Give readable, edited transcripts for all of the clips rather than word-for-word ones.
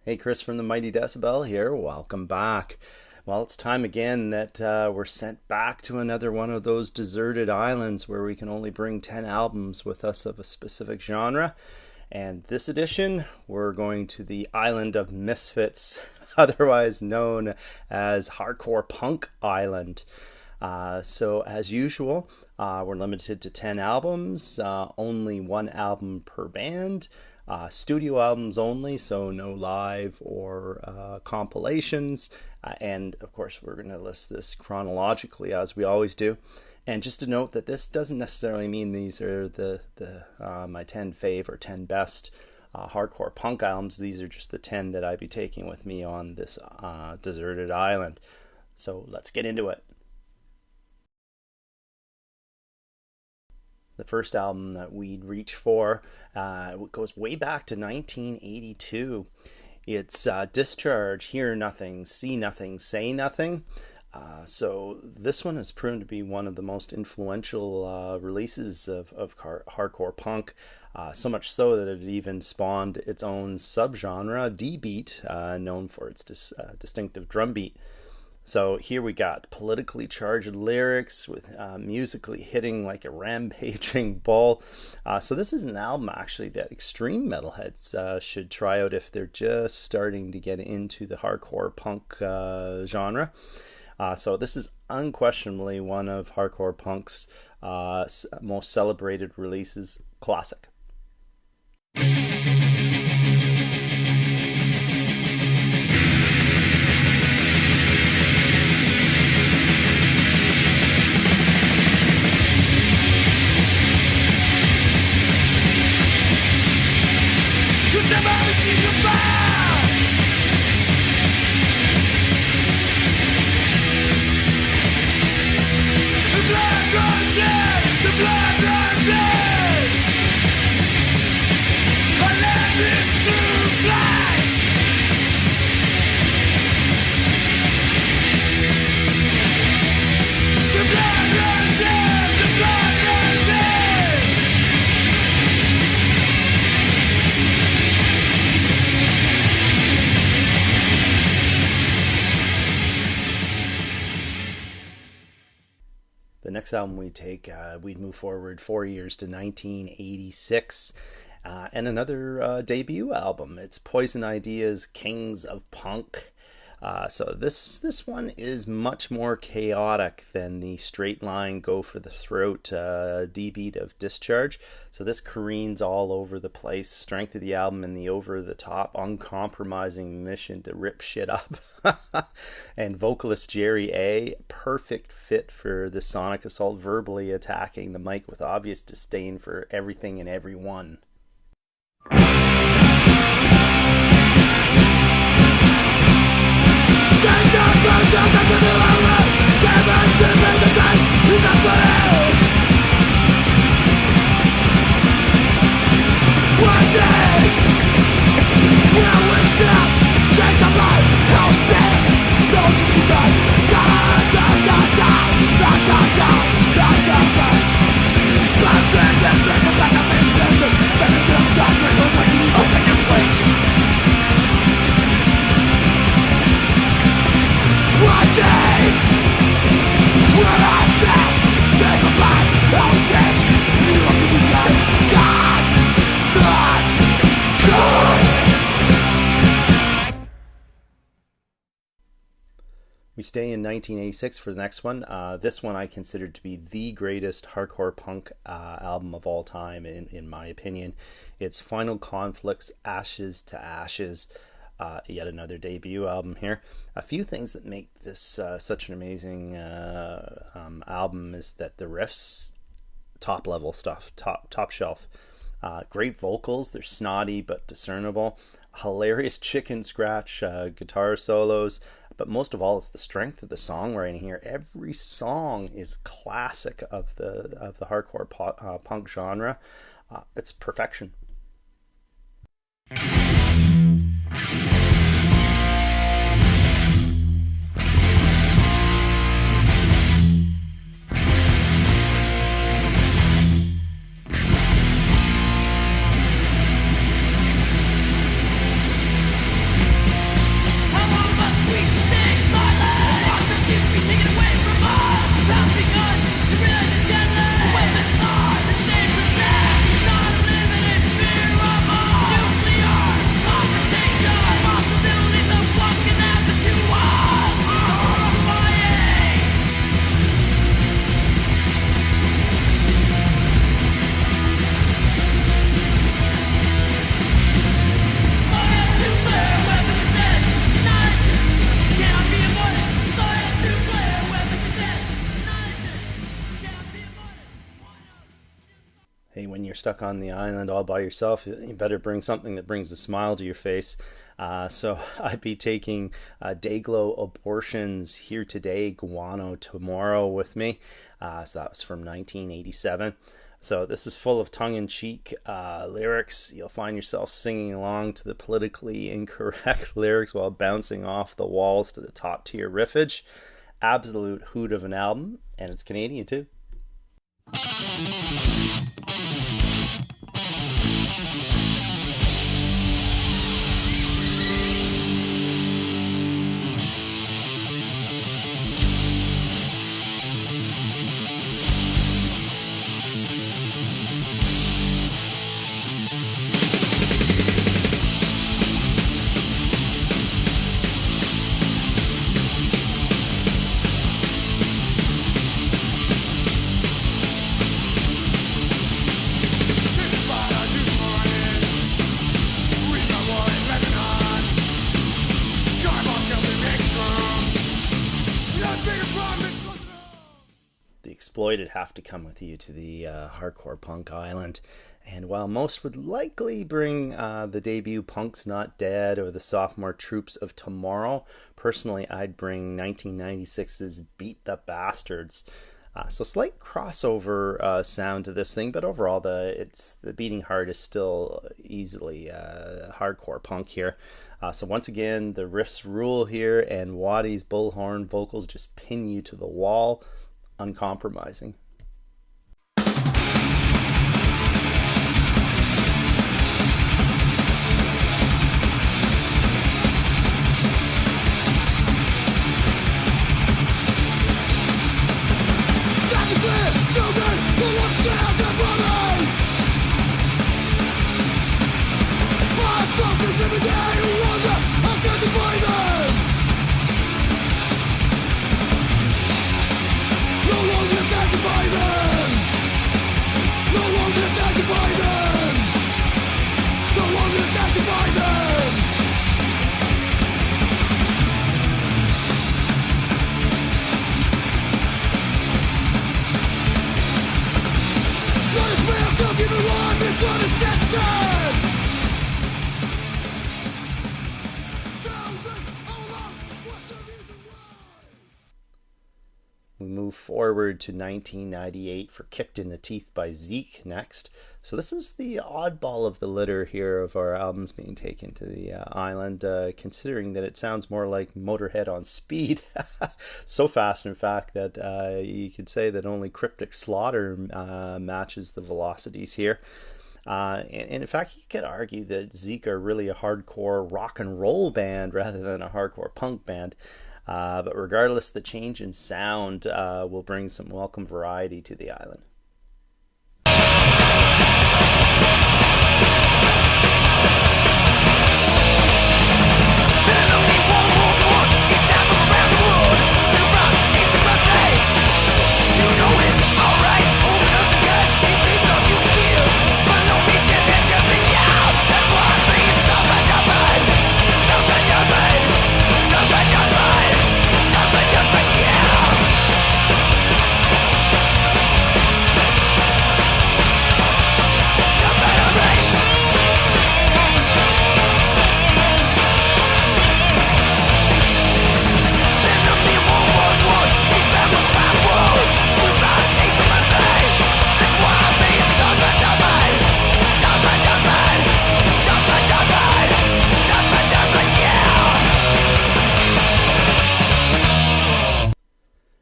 Hey, Chris from the Mighty Decibel here. Welcome back. Well, it's time again that we're sent back to another one of those deserted islands where we can only bring 10 albums with us of a specific genre. And this edition, we're going to the island of Misfits, otherwise known as Hardcore Punk Island. So, as usual, we're limited to 10 albums, only one album per band. Studio albums only, so no live or compilations. And of course, we're going to list this chronologically as we always do. And just to note that this doesn't necessarily mean these are the my 10 fave or 10 best hardcore punk albums. These are just the 10 that I'd be taking with me on this deserted island. So let's get into it. The first album that we'd reach for goes way back to 1982. It's Discharge, Hear Nothing, See Nothing, Say Nothing. So this one has proven to be one of the most influential releases of hardcore punk, so much so that it even spawned its own subgenre, D-beat, known for its distinctive drum beat. So here we got politically charged lyrics with musically hitting like a rampaging bull. So this is an album actually that extreme metalheads should try out if they're just starting to get into the hardcore punk genre. So this is unquestionably one of hardcore punk's most celebrated releases. Classic. The next album we'd move forward 4 years to 1986, and another debut album. It's Poison Idea's Kings of Punk. So this one is much more chaotic than the straight line, go for the throat D-beat of Discharge. So this careens all over the place. Strength of the album and the over-the-top, uncompromising mission to rip shit up. And vocalist Jerry A, perfect fit for the sonic assault, verbally attacking the mic with obvious disdain for everything and everyone. We stay in 1986 for the next one. This one I consider to be the greatest hardcore punk album of all time, in my opinion. It's Final Conflict's Ashes to Ashes, yet another debut album here. A few things that make this such an amazing album is that the riffs, top level stuff, top shelf. Great vocals, they're snotty but discernible. Hilarious chicken scratch guitar solos, but most of all, it's the strength of the songwriting here. Every song is classic of the hardcore punk genre. It's perfection. stuck on the island all by yourself, you better bring something that brings a smile to your face. So I'd be taking Dayglow Abortions Here Today, Guano Tomorrow with me. So that was from 1987. So this is full of tongue-in-cheek lyrics. You'll find yourself singing along to the politically incorrect lyrics while bouncing off the walls to the top-tier riffage. Absolute hoot of an album, and it's Canadian too. Exploited have to come with you to the hardcore punk island, and while most would likely bring the debut Punk's Not Dead or the sophomore Troops of Tomorrow, personally I'd bring 1996's Beat the Bastards. So slight crossover sound to this thing, but overall the beating heart is still easily hardcore punk here. So once again, the riffs rule here, and Waddy's bullhorn vocals just pin you to the wall. Uncompromising. We move forward to 1998 for Kicked in the Teeth by Zeke next. So this is the oddball of the litter here of our albums being taken to the island, considering that it sounds more like Motorhead on speed. So fast, in fact, that you could say that only Cryptic Slaughter matches the velocities here. And in fact, you could argue that Zeke are really a hardcore rock and roll band rather than a hardcore punk band. But regardless, the change in sound will bring some welcome variety to the island.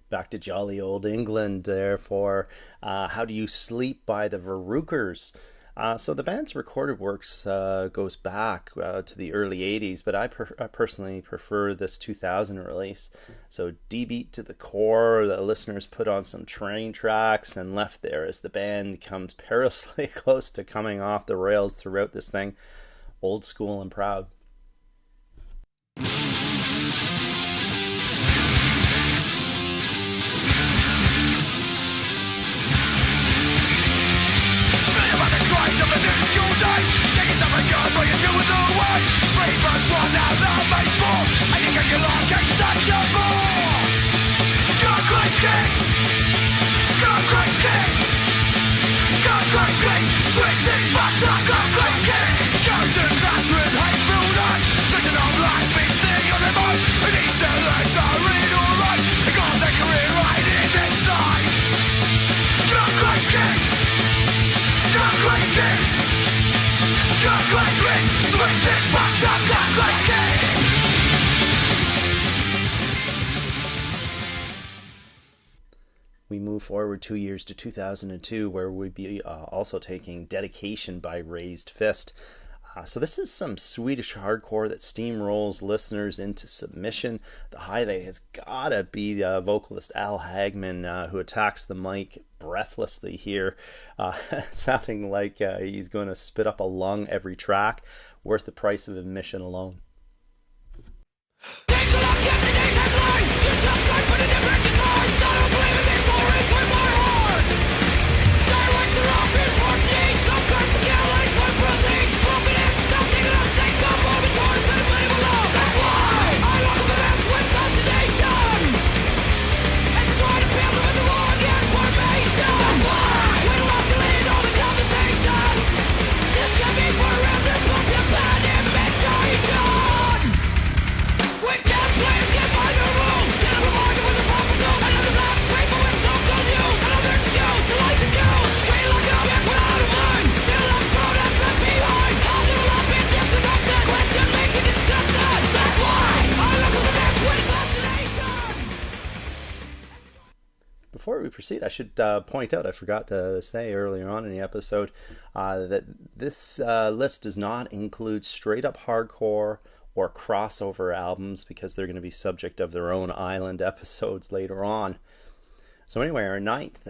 Back to jolly old England there for How Do You Sleep by the Verruchers. So the band's recorded works goes back to the early 80s, but I personally prefer this 2000 release. So D-beat to the core, the listeners put on some train tracks and left there as the band comes perilously close to coming off the rails throughout this thing. Old school and proud. Switch we move forward 2 years to 2002, where we'd be also taking Dedication by Raised Fist. So this is some Swedish hardcore that steamrolls listeners into submission. The highlight has gotta be the vocalist Al Hagman, who attacks the mic breathlessly here, sounding like he's going to spit up a lung every track, worth the price of admission alone. Before we proceed, I should point out, I forgot to say earlier on in the episode, that this list does not include straight up hardcore or crossover albums, because they're going to be subject of their own island episodes later on. So anyway, our ninth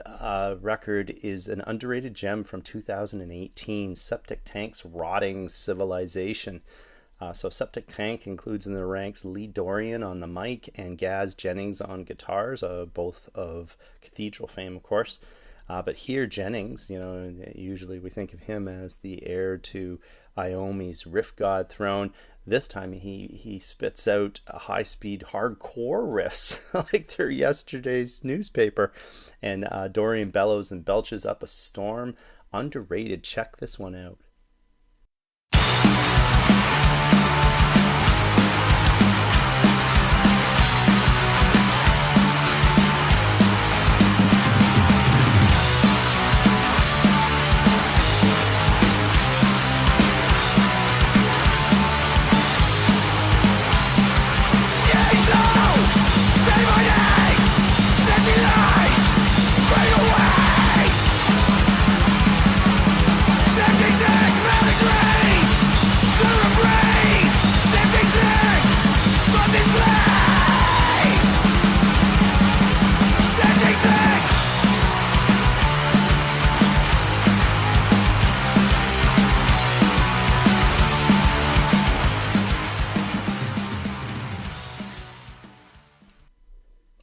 record is an underrated gem from 2018, Septic Tank's Rotting Civilization. So Septic Tank includes in the ranks Lee Dorian on the mic and Gaz Jennings on guitars, both of Cathedral fame, of course. But here Jennings, usually we think of him as the heir to Iommi's Riff God throne. This time he spits out high-speed hardcore riffs like they're yesterday's newspaper. And Dorian bellows and belches up a storm. Underrated. Check this one out.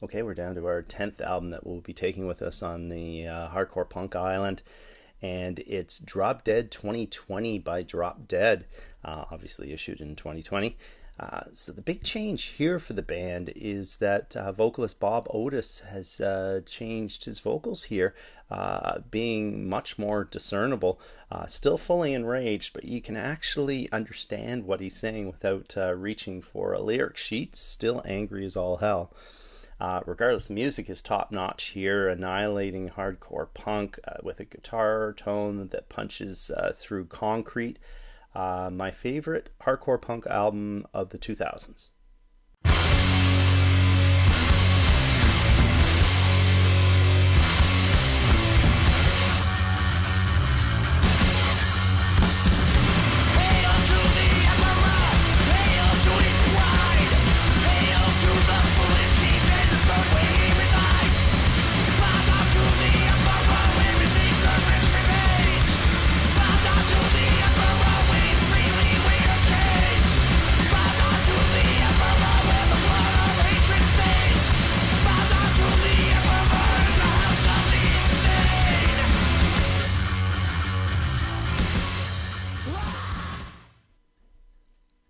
Okay, we're down to our 10th album that we'll be taking with us on the Hardcore Punk Island, and it's Drop Dead 2020 by Drop Dead, obviously issued in 2020. So the big change here for the band is that vocalist Bob Otis has changed his vocals here, being much more discernible. Still fully enraged, but you can actually understand what he's saying without reaching for a lyric sheet. Still angry as all hell. Regardless, the music is top-notch here, annihilating hardcore punk with a guitar tone that punches through concrete. My favorite hardcore punk album of the 2000s.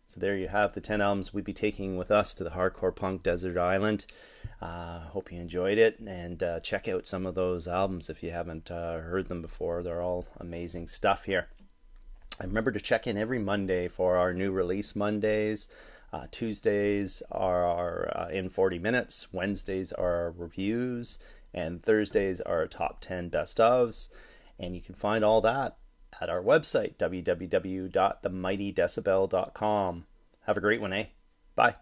So there you have the 10 albums we'd be taking with us to the hardcore punk desert island. Hope you enjoyed it, and check out some of those albums if you haven't heard them before. They're all amazing stuff here. And remember to check in every Monday for our new release Mondays. Tuesdays are our in 40 minutes. Wednesdays are our reviews. And Thursdays are our top 10 best ofs. And you can find all that at our website, www.themightydecibel.com. Have a great one, eh? Bye.